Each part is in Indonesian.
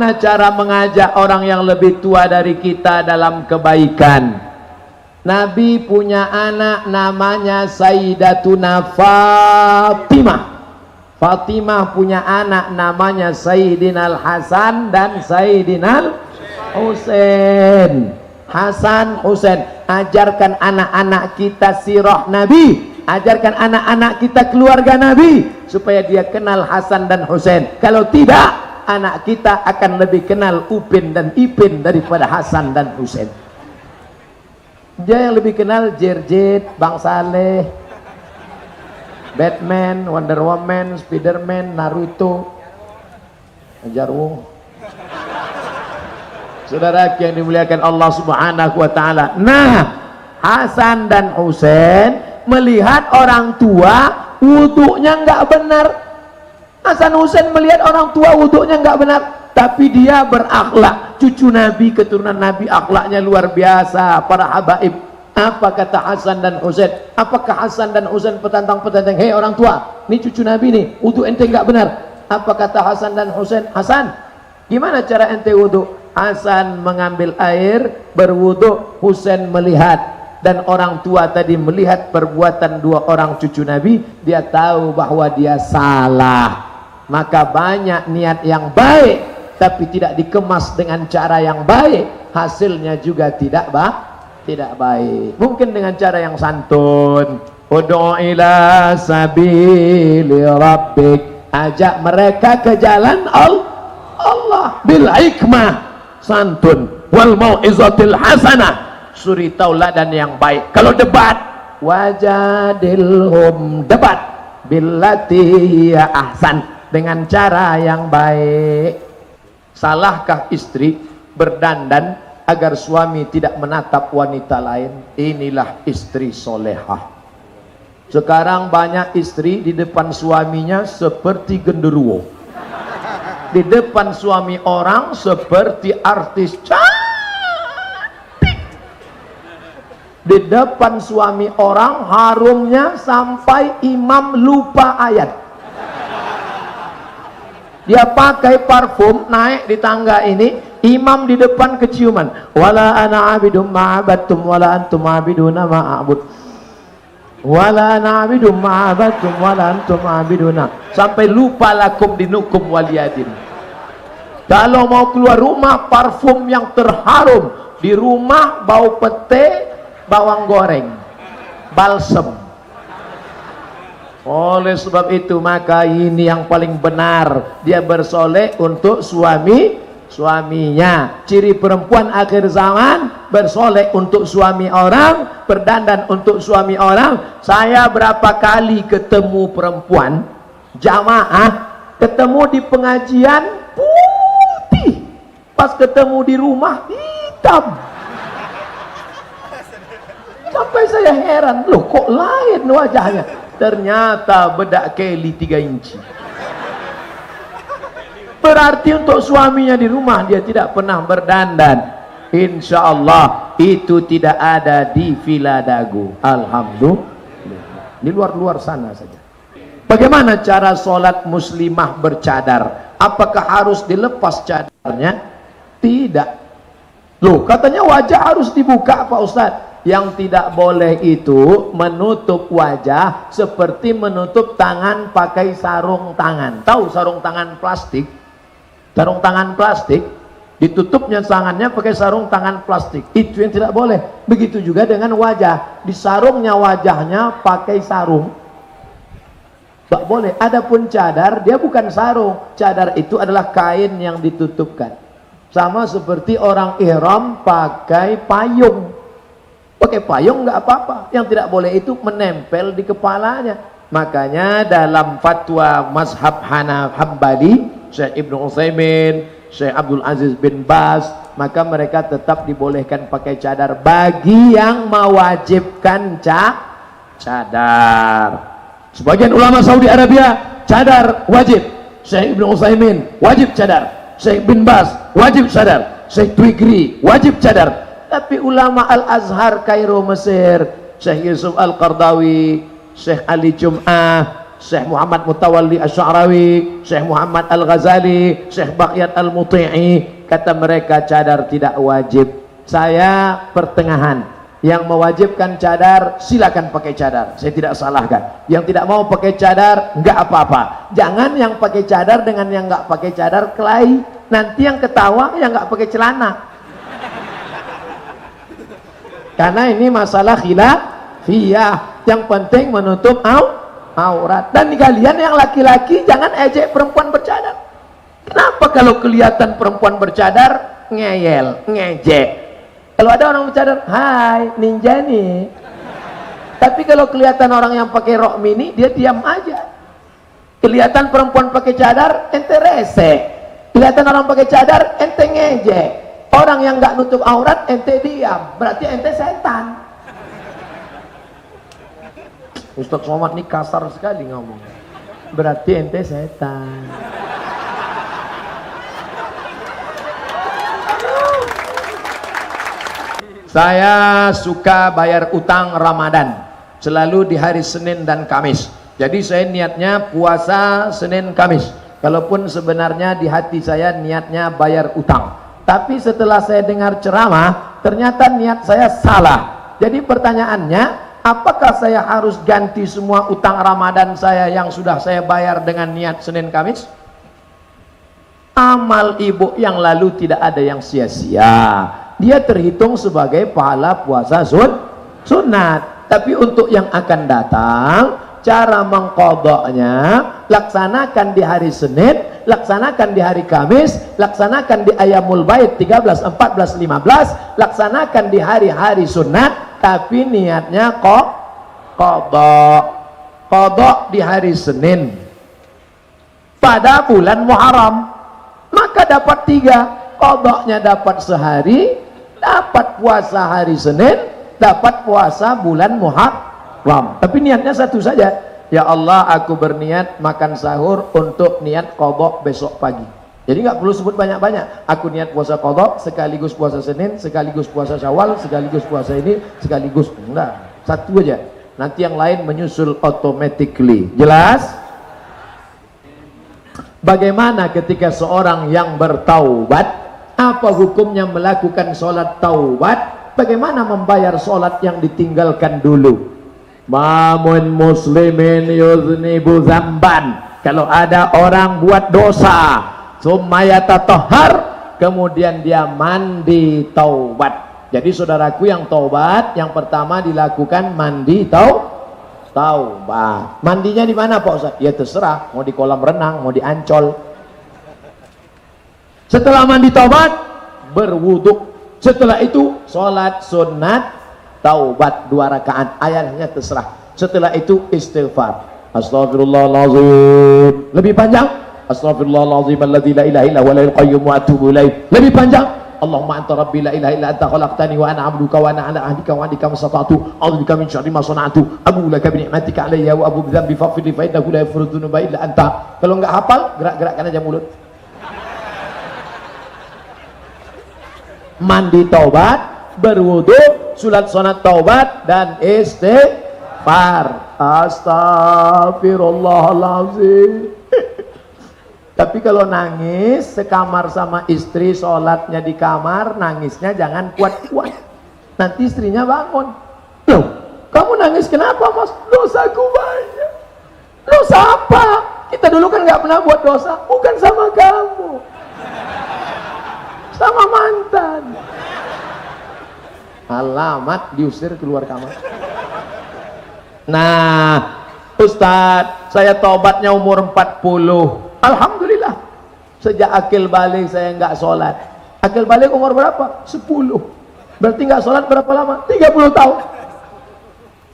Bagaimana cara mengajak orang yang lebih tua dari kita dalam kebaikan? Nabi punya anak namanya Sayyidatuna Fatimah. Fatimah punya anak namanya Sayyidinal Hasan dan Sayyidinal Husain. Hasan, Husain, ajarkan anak-anak kita sirah Nabi, ajarkan anak-anak kita keluarga Nabi supaya dia kenal Hasan dan Husain. Kalau tidak, anak kita akan lebih kenal Upin dan Ipin daripada Hasan dan Husain. Dia yang lebih kenal Jerjet, Bang Saleh, Batman, Wonder Woman, Spiderman, Naruto, Jarwo. Saudara yang dimuliakan Allah Subhanahu wa taala. Nah, Hasan dan Husain melihat orang tua wudunya nggak benar. Hasan Husain melihat orang tua wudunya nggak benar, tapi dia berakhlak. Cucu Nabi, keturunan Nabi, akhlaknya luar biasa. Para habaib, apa kata Hasan dan Husain? Apakah Hasan dan Husain petantang-petantang, hei orang tua, ini cucu Nabi nih, wudu ente nggak benar. Apa kata Hasan dan Husain? Hasan, gimana cara ente wudu? Hasan mengambil air, berwudu. Husain melihat, dan orang tua tadi melihat perbuatan dua orang cucu Nabi, dia tahu bahwa dia salah. Maka banyak niat yang baik tapi tidak dikemas dengan cara yang baik, hasilnya juga tidak baik. Mungkin dengan cara yang santun, ud'u ila sabili rabbik, ajak mereka ke jalan Allah bil hikmah, santun, wal mau'izatil hasanah, suri tauladan yang baik. Kalau debat, wajadilhum, debat billati ya ahsan, dengan cara yang baik. Salahkah istri berdandan agar suami tidak menatap wanita lain? Inilah istri solehah. Sekarang banyak istri di depan suaminya seperti genderuwo, di depan suami orang seperti artis cantik, di depan suami orang harumnya sampai imam lupa ayat. Dia pakai parfum, naik di tangga ini, imam di depan keciuman. Wala ana abidum ma'abattum wala antum abiduna ma'abud. Wala ana abidum ma'abattum wala antum abiduna. Sampai lupa lakum dinukum waliyadin. Kalau mau keluar rumah, parfum yang terharum. Di rumah bau pete, bawang goreng, balsem. Oleh sebab itu, maka ini yang paling benar, dia bersoleh untuk suaminya. Ciri perempuan akhir zaman, bersoleh untuk suami orang, berdandan untuk suami orang. Saya berapa kali ketemu perempuan jamaah, ketemu di pengajian putih, pas ketemu di rumah hitam. Sampai saya heran, loh kok lain wajahnya? Ternyata bedak Kelly 3 inci. Berarti untuk suaminya di rumah dia tidak pernah berdandan. Insya Allah itu tidak ada di Villa Dagu. Alhamdulillah. Di luar-luar sana saja. Bagaimana cara sholat muslimah bercadar? Apakah harus dilepas cadarnya? Tidak. Loh, katanya wajah harus dibuka Pak Ustadz. Yang tidak boleh itu menutup wajah seperti menutup tangan pakai sarung tangan. Tahu sarung tangan plastik? Sarung tangan plastik, ditutupnya tangannya pakai sarung tangan plastik. Itu yang tidak boleh. Begitu juga dengan wajah, disarungnya wajahnya pakai sarung. Tak boleh. Adapun cadar, dia bukan sarung. Cadar itu adalah kain yang ditutupkan. Sama seperti orang ihram pakai payung. Pakai payung nggak apa-apa. Yang tidak boleh itu menempel di kepalanya. Makanya dalam fatwa mazhab Hambali, Syekh Ibnu Utsaimin, Syekh Abdul Aziz bin Baz, maka mereka tetap dibolehkan pakai cadar bagi yang mewajibkan cadar. Sebagian ulama Saudi Arabia cadar wajib. Syekh Ibnu Utsaimin wajib cadar. Syekh bin Baz wajib cadar. Syekh Twigri wajib cadar. Tapi ulama Al-Azhar Kairo Mesir, Syekh Yusuf Al-Qardawi, Syekh Ali Jum'ah, Syekh Muhammad Mutawalli Asy-Sya'rawi, Syekh Muhammad Al-Ghazali, Syekh Baqiyat Al-Muti'i, kata mereka cadar tidak wajib. Saya pertengahan. Yang mewajibkan cadar silakan pakai cadar, saya tidak salahkan. Yang tidak mau pakai cadar enggak apa-apa. Jangan yang pakai cadar dengan yang enggak pakai cadar kelahi. Nanti yang ketawa yang enggak pakai celana. Karena ini masalah khilafiyah. Yang penting menutup aurat. Dan kalian yang laki-laki jangan ejek perempuan bercadar. Kenapa kalau kelihatan perempuan bercadar ngeyel, ngejek? Kalau ada orang bercadar, hai ninja nih. Tapi kalau kelihatan orang yang pakai rok mini, dia diam aja. Kelihatan perempuan pakai cadar, ente rese. Kelihatan orang pakai cadar, ente ngejek. Orang yang nggak nutup aurat, ente diam. Berarti ente setan. Ustaz Somad ini kasar sekali ngomong. Berarti ente setan. Saya suka bayar utang Ramadan selalu di hari Senin dan Kamis. Jadi saya niatnya puasa Senin Kamis. Kalaupun sebenarnya di hati saya niatnya bayar utang. Tapi setelah saya dengar ceramah, ternyata niat saya salah. Jadi pertanyaannya, apakah saya harus ganti semua utang Ramadan saya yang sudah saya bayar dengan niat Senin Kamis? Amal ibu yang lalu tidak ada yang sia-sia. Dia terhitung sebagai pahala puasa sunat. Tapi untuk yang akan datang, cara mengqadha'nya, laksanakan di hari Senin, laksanakan di hari Kamis, laksanakan di Ayyamul Bait 13, 14, 15, laksanakan di hari-hari sunat, tapi niatnya qadha' di hari Senin pada bulan Muharram, maka dapat 3. Qadha'nya dapat sehari, dapat puasa hari Senin, dapat puasa bulan Muharram. Tapi niatnya satu saja. Ya Allah, aku berniat makan sahur untuk niat qadha besok pagi. Jadi nggak perlu sebut banyak-banyak. Aku niat puasa qadha sekaligus puasa Senin, sekaligus puasa Syawal, sekaligus puasa ini, sekaligus enggak. Satu aja. Nanti yang lain menyusul automatically. Jelas? Bagaimana ketika seorang yang bertaubat? Apa hukumnya melakukan sholat taubat? Bagaimana membayar sholat yang ditinggalkan dulu? Mamun muslimin yuznibu zamban. Kalau ada orang buat dosa, summa tatahhar, kemudian dia mandi taubat. Jadi saudaraku yang taubat, yang pertama dilakukan mandi taubat. Mandinya di mana Pak Ustaz? Ya terserah, mau di kolam renang, mau di Ancol. Setelah mandi taubat, berwuduk. Setelah itu sholat sunat taubat 2 rakaat. Ayatnya terserah. Setelah itu istighfar. Astaghfirullahaladzim. Lebih panjang. Astaghfirullahaladzim alladzi la ilaha illa huwal hayyul qayyum wa atubu ilaih. Lebih panjang. Allahumma anta rabbi la ilaha illa anta khalaqtani wa ana 'abduka wa ana 'ala ahdika wa 'adika mastata'tu. A'udzubika min syarri ma sana'tu. Abu laka bi ni'matika 'alayya wa abu bi dhanbi faghfir li fa innahu la yaghfiru dzunuba illa anta. Kalau enggak hafal, gerak-gerakkan aja mulut. Mandi taubat, berwudu, sunat taubat, dan istighfar. Astagfirullahaladzim. Tapi kalau nangis sekamar sama istri, sholatnya di kamar, nangisnya jangan kuat-kuat. Nanti istrinya bangun. Loh, kamu nangis kenapa Mas? Dosaku banyak. Dosa apa? Kita dulu kan nggak pernah buat dosa. Bukan sama kamu, sama mantan. Alamat, diusir keluar kamar. Nah, Ustadz, saya tobatnya umur 40. Alhamdulillah. Sejak akil balik saya nggak sholat. Akil balik umur berapa? 10. Berarti nggak sholat berapa lama? 30 tahun.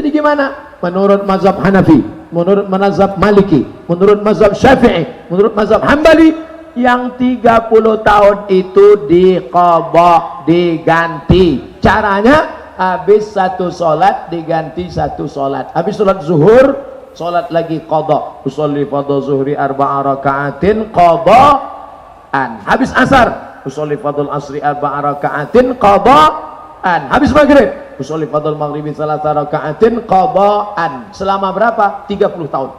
Jadi gimana? Menurut mazhab Hanafi, menurut mazhab Maliki, menurut mazhab Syafi'i, menurut mazhab Hambali, yang 30 tahun itu diqadha, diganti. Caranya habis satu sholat diganti satu sholat. Habis sholat zuhur, sholat lagi qadha. Usolli fardhu zuhri 4 raka'atin qadha'an. Habis asar, usolli fardhu asri 4 raka'atin qadha'an. Habis maghrib, usolli fardhu maghribi 3 raka'atin qadha'an. Selama berapa? 30 tahun.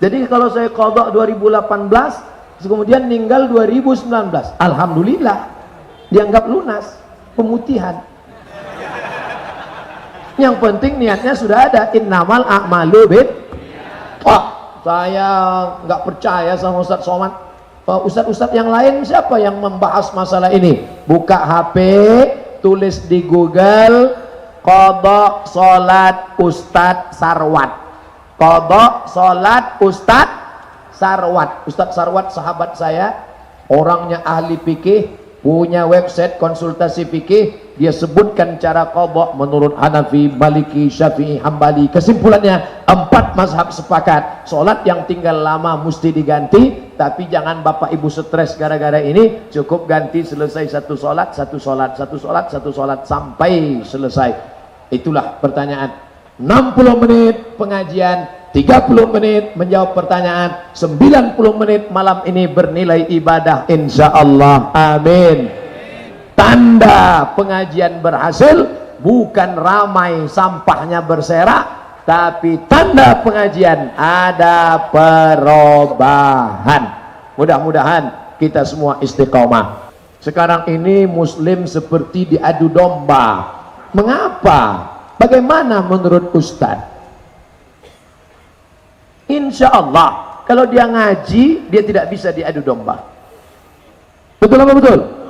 Jadi kalau saya qadha 2018 kemudian meninggal 2019, alhamdulillah dianggap lunas pemutihan. Yang penting niatnya sudah ada, innamal a'malu bin. Saya nggak percaya sama Ustadz Somad. Ustadz-ustadz yang lain siapa yang membahas masalah ini? Buka HP, tulis di Google qadha salat Ustadz Sarwat, qadha salat Ustadz Sarwat. Ustadz Sarwat sahabat saya, orangnya ahli fikih, punya website konsultasi fikih. Dia sebutkan cara qadha menurut Hanafi, Maliki, Syafi'i, Hambali. Kesimpulannya 4 mazhab sepakat, solat yang tinggal lama mesti diganti. Tapi jangan bapak ibu stres gara-gara ini, cukup ganti selesai satu solat sampai selesai. Itulah pertanyaan. 60 menit pengajian, 30 menit menjawab pertanyaan, 90 menit malam ini bernilai ibadah insyaallah. Amin. Tanda pengajian berhasil bukan ramai sampahnya berserak, tapi tanda pengajian ada perubahan. Mudah-mudahan kita semua istiqomah. Sekarang ini muslim seperti diadu domba. Mengapa? Bagaimana menurut Ustadz? Insya Allah kalau dia ngaji, dia tidak bisa diadu domba. Betul apa betul?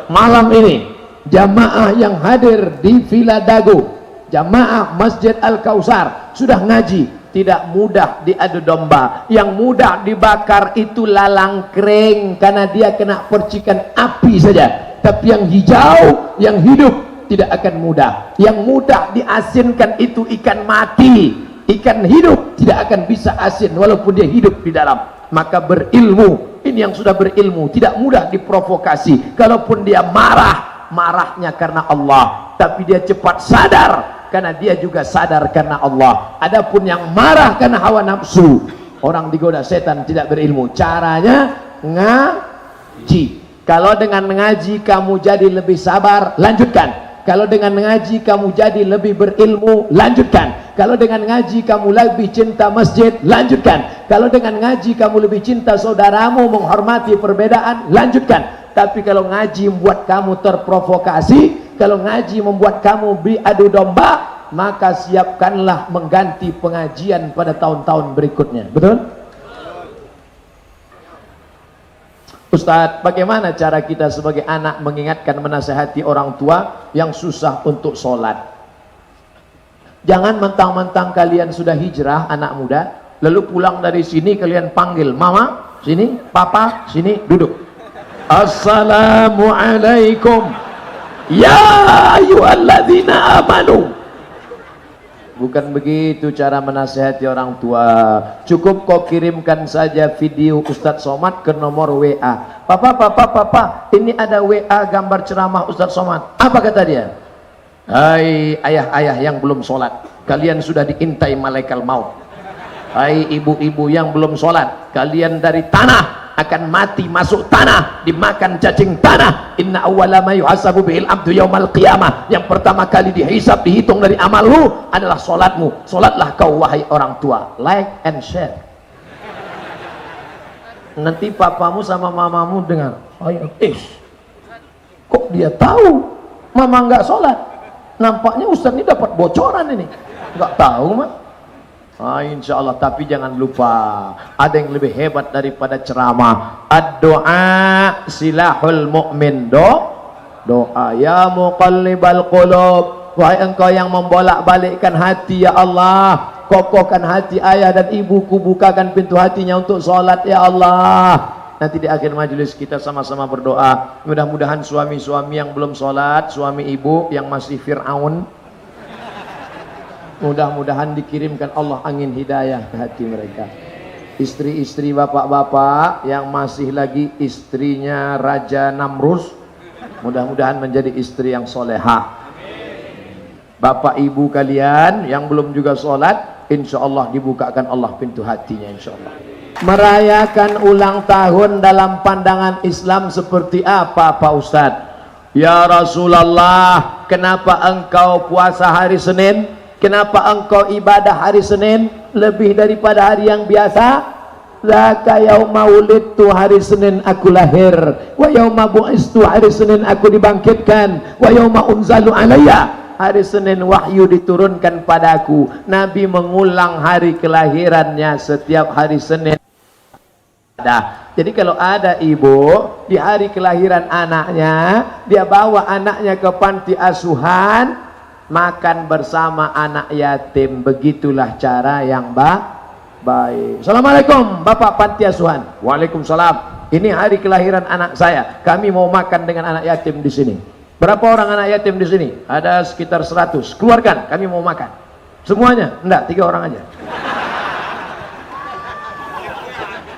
Malam ini jamaah yang hadir di Villa Dago, jamaah Masjid Al-Kausar sudah ngaji, tidak mudah diadu domba. Yang mudah dibakar itu lalang kering karena dia kena percikan api saja. Tapi yang hijau, yang hidup tidak akan mudah. Yang mudah diasinkan itu ikan mati, ikan hidup tidak akan bisa asin walaupun dia hidup di dalam. Maka berilmu, ini yang sudah berilmu, tidak mudah diprovokasi. Kalaupun dia marah, marahnya karena Allah, tapi dia cepat sadar karena dia juga sadar karena Allah. Adapun yang marah karena hawa nafsu, orang digoda setan, tidak berilmu. Caranya ngaji. Kalau dengan mengaji kamu jadi lebih sabar, lanjutkan. Kalau dengan ngaji kamu jadi lebih berilmu, lanjutkan. Kalau dengan ngaji kamu lebih cinta masjid, lanjutkan. Kalau dengan ngaji kamu lebih cinta saudaramu, menghormati perbedaan, lanjutkan. Tapi kalau ngaji membuat kamu terprovokasi, kalau ngaji membuat kamu beradu domba, maka siapkanlah mengganti pengajian pada tahun-tahun berikutnya. Betul? Ustadz, bagaimana cara kita sebagai anak mengingatkan, menasihati orang tua yang susah untuk sholat? Jangan mentang-mentang kalian sudah hijrah, anak muda, lalu pulang dari sini kalian panggil, mama, sini, papa, sini, duduk. Assalamualaikum ya ayyuhalladzina amanu. Bukan begitu cara menasihati orang tua. Cukup kau kirimkan saja video Ustadz Somad ke nomor WA. Papa, ini ada WA gambar ceramah Ustadz Somad. Apa kata dia? Hai ayah-ayah yang belum sholat, kalian sudah diintai malaikat maut. Hai ibu-ibu yang belum sholat, kalian dari tanah akan mati, masuk tanah, dimakan cacing tanah. Inna awwala ma yuhasabu bihil abdu yaumal qiyamah. Yang pertama kali dihisab, dihitung dari amalmu adalah solatmu. Solatlah kau wahai orang tua. Like and share. Nanti papamu sama mamamu dengar, kok dia tahu mama nggak sholat? Nampaknya Ustaz ini dapat bocoran ini. Nggak tahu mah. Insya Allah. Tapi jangan lupa, ada yang lebih hebat daripada ceramah. Ad-doa silahul mu'min. Doa. Ya muqallibal qulub, wahai engkau yang membolak-balikkan hati, ya Allah, kokohkan hati ayah dan ibuku, bukakan pintu hatinya untuk sholat, ya Allah. Nanti di akhir majelis kita sama-sama berdoa. Mudah-mudahan suami-suami yang belum sholat, suami ibu yang masih Fir'aun, mudah-mudahan dikirimkan Allah angin hidayah ke hati mereka. Istri-istri bapak-bapak yang masih lagi istrinya Raja Namrus, mudah-mudahan menjadi istri yang solehah. Bapak ibu kalian yang belum juga sholat, insya Allah dibukakan Allah pintu hatinya, insya Allah. Merayakan ulang tahun dalam pandangan Islam seperti apa Pak Ustadz? Ya Rasulullah, kenapa engkau puasa hari Senin? Kenapa engkau ibadah hari Senin? lebih daripada hari yang biasa. Laka yauma wulidtu, hari Senin aku lahir, wa yauma bu'istu, hari Senin aku dibangkitkan, wa yauma unzalu alayya, hari Senin wahyu diturunkan padaku. Nabi mengulang hari kelahirannya setiap hari Senin. Jadi kalau ada ibu di hari kelahiran anaknya, dia bawa anaknya ke panti asuhan, makan bersama anak yatim. Begitulah cara yang baik. Assalamualaikum Bapak panti asuhan. Waalaikumsalam. Ini hari kelahiran anak saya. Kami mau makan dengan anak yatim di sini. Berapa orang anak yatim di sini? Ada sekitar 100. Keluarkan, kami mau makan. Semuanya? Enggak, 3 orang aja.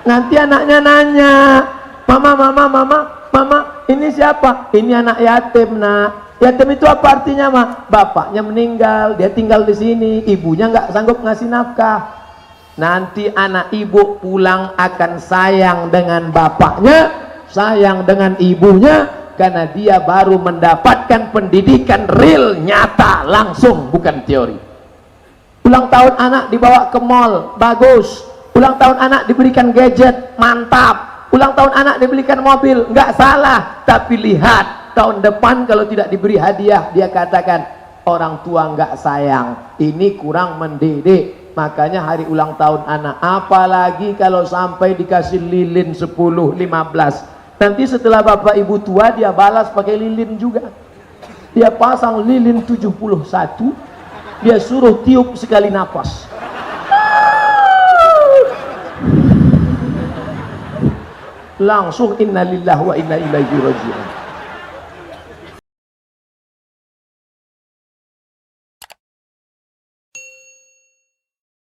Nanti anaknya nanya, mama, ini siapa? Ini anak yatim, nak. Yatim itu apa artinya, Ma? Bapaknya meninggal, dia tinggal di sini, ibunya nggak sanggup ngasih nafkah. Nanti anak ibu pulang akan sayang dengan bapaknya, sayang dengan ibunya, karena dia baru mendapatkan pendidikan real, nyata, langsung, bukan teori. Ulang tahun anak dibawa ke mall, bagus. Ulang tahun anak diberikan gadget, mantap. Ulang tahun anak diberikan mobil, nggak salah. Tapi lihat, tahun depan kalau tidak diberi hadiah, dia katakan, orang tua nggak sayang, ini kurang mendidik. Makanya hari ulang tahun anak, apalagi kalau sampai dikasih lilin 10, 15. Nanti setelah bapak ibu tua, dia balas pakai lilin juga. Dia pasang lilin 71, dia suruh tiup sekali nafas. Langsung innalillahi wa inna ilaihi raji'un.